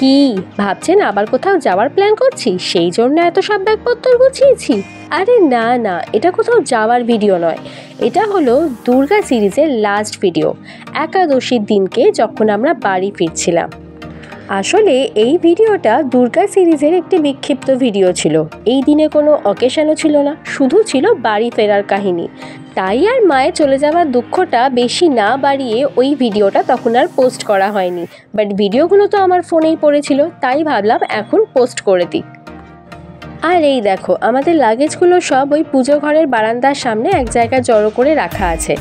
কি ভাবছেন আবার কোথাও যাওয়ার প্ল্যান করছি সেই জন্য এত সব ব্যাগপত্র গুছিয়েছি? আরে না না, এটা কোথাও যাওয়ার ভিডিও নয়, এটা হলো দুর্গা সিরিজের লাস্ট ভিডিও, একাদশীর দিনকে যখন আমরা বাড়ি ফিরছিলাম। আসলে এই ভিডিওটা দুর্গা সিরিজের একটি বিক্ষিপ্ত ভিডিও ছিল। এই দিনে কোনো অকেশনও ছিল না, শুধু ছিল বাড়ি ফেরার কাহিনী। তাই আর মায়ের চলে যাওয়ার দুঃখটা বেশি না বাড়িয়ে ওই ভিডিওটা তখন আর পোস্ট করা হয়নি। বাট ভিডিওগুলো তো আমার ফোনেই পড়েছিল, তাই ভাবলাম এখন পোস্ট করে দিই। আর এই দেখো, আমাদের লাগেজগুলো সব ওই পুজো ঘরের বারান্দার সামনে এক জায়গায় জড়ো করে রাখা আছে।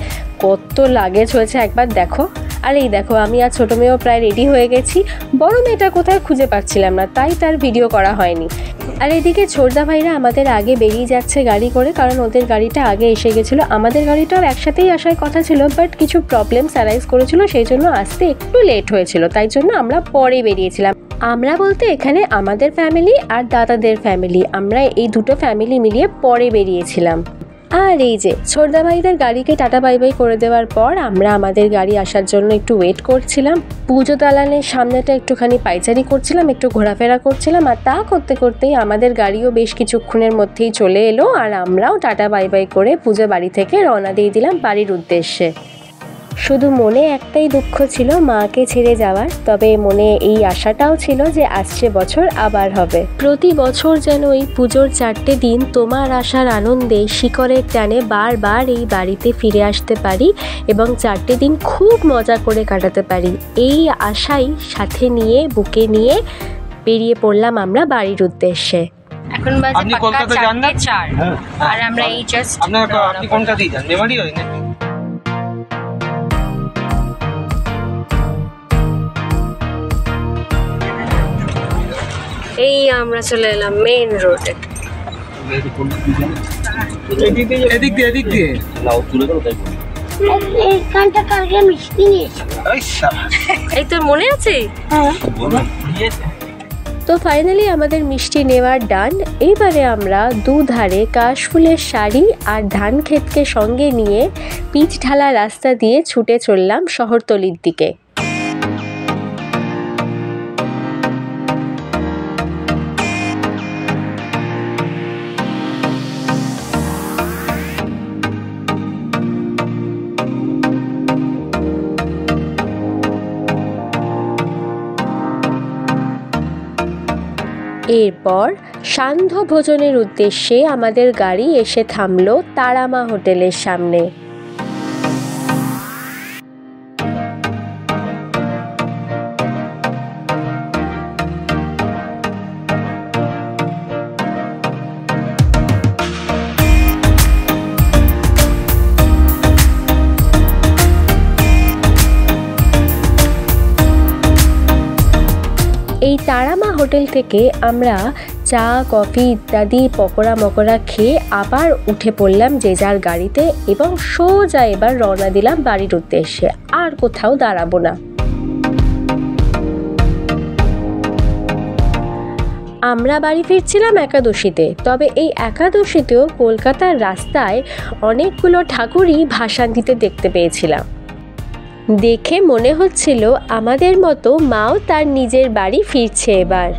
কত লাগেজ হয়েছে একবার দেখো। আর এই দেখো, আমি আর ছোটো মেয়েও প্রায় রেডি হয়ে গেছি। বড় মেয়েটা কোথায় খুঁজে পাচ্ছিলাম না, তাই তার ভিডিও করা হয়নি। আর এদিকে ছোটদা ভাইরা আমাদের আগে বেরিয়ে যাচ্ছে গাড়ি করে, কারণ ওদের গাড়িটা আগে এসে গেছিলো। আমাদের গাড়িটাও একসাথেই আসার কথা ছিল, বাট কিছু প্রবলেমস অ্যারাইজ করেছিল, সেই জন্য আসতে একটু লেট হয়েছিল। তাই জন্য আমরা পরে বেরিয়েছিলাম। আমরা বলতে এখানে আমাদের ফ্যামিলি আর দাদাদের ফ্যামিলি, আমরা এই দুটো ফ্যামিলি মিলিয়ে পরে বেরিয়েছিলাম। আর এই যে ছোটদা ভাইদের গাড়িকে টাটা বাই বাই করে দেওয়ার পর আমরা আমাদের গাড়ি আসার জন্য একটু ওয়েট করছিলাম। পুজো দালানের সামনেটা একটুখানি পাইচারি করছিলাম, একটু ঘোরাফেরা করছিলাম। আর তা করতে করতেই আমাদের গাড়িও বেশ কিছুক্ষণের মধ্যেই চলে এলো, আর আমরাও টাটা বাই বাই করে পুজো বাড়ি থেকে রওনা দিয়ে দিলাম বাড়ির উদ্দেশ্যে। শুধু মনে একটাই দুঃখ ছিল মাকে ছেড়ে যাওয়ার, তবে মনে এই আশাটাও ছিল যে আসছে বছর আবার হবে। প্রতি বছর যেন এই পুজোর 4টে দিন তোমার আসার আনন্দে শিকড়ের টানে বারবার এই বাড়িতে ফিরে আসতে পারি এবং 4টে দিন খুব মজা করে কাটাতে পারি, এই আশাই সাথে নিয়ে বুকে নিয়ে বেরিয়ে পড়লাম আমরা বাড়ির উদ্দেশ্যে। এখন বাজে পাক্কা 4:04 আর আমরা এই জাস্ট আপনি কোনটা দিয়ে যান? মেমারি হয় না? এই আমরা চলে এলাম মেইন রোডে। এদিক দিয়ে এই তোর মনে আছে? তো ফাইনালি আমাদের মিষ্টি নেওয়ার ডান। এইবারে আমরা দুধারে কাশফুলের শাড়ি আর ধান ক্ষেতকে সঙ্গে নিয়ে পিচ ঢালা রাস্তা দিয়ে ছুটে চললাম শহরতলির দিকে। এরপর সান্ধ্য ভোজনের উদ্দেশ্যে আমাদের গাড়ি এসে থামলো তারামা হোটেলের সামনে। এই তারামা হোটেল থেকে আমরা চা কফি ইত্যাদি পকোড়া মকোড়া খেয়ে আবার উঠে পড়লাম যে যার গাড়িতে এবং সোজা এবার রওনা দিলাম বাড়ির উদ্দেশ্যে, আর কোথাও দাঁড়াবো না। আমরা বাড়ি ফিরছিলাম একাদশীতে, তবে এই একাদশীতেও কলকাতার রাস্তায় অনেকগুলো ঠাকুরই ভাসান দিতে দেখতে পেয়েছিলাম। দেখে মনে হচ্ছিল আমাদের মতো মাও তার নিজের বাড়ি ফিরছে এবার।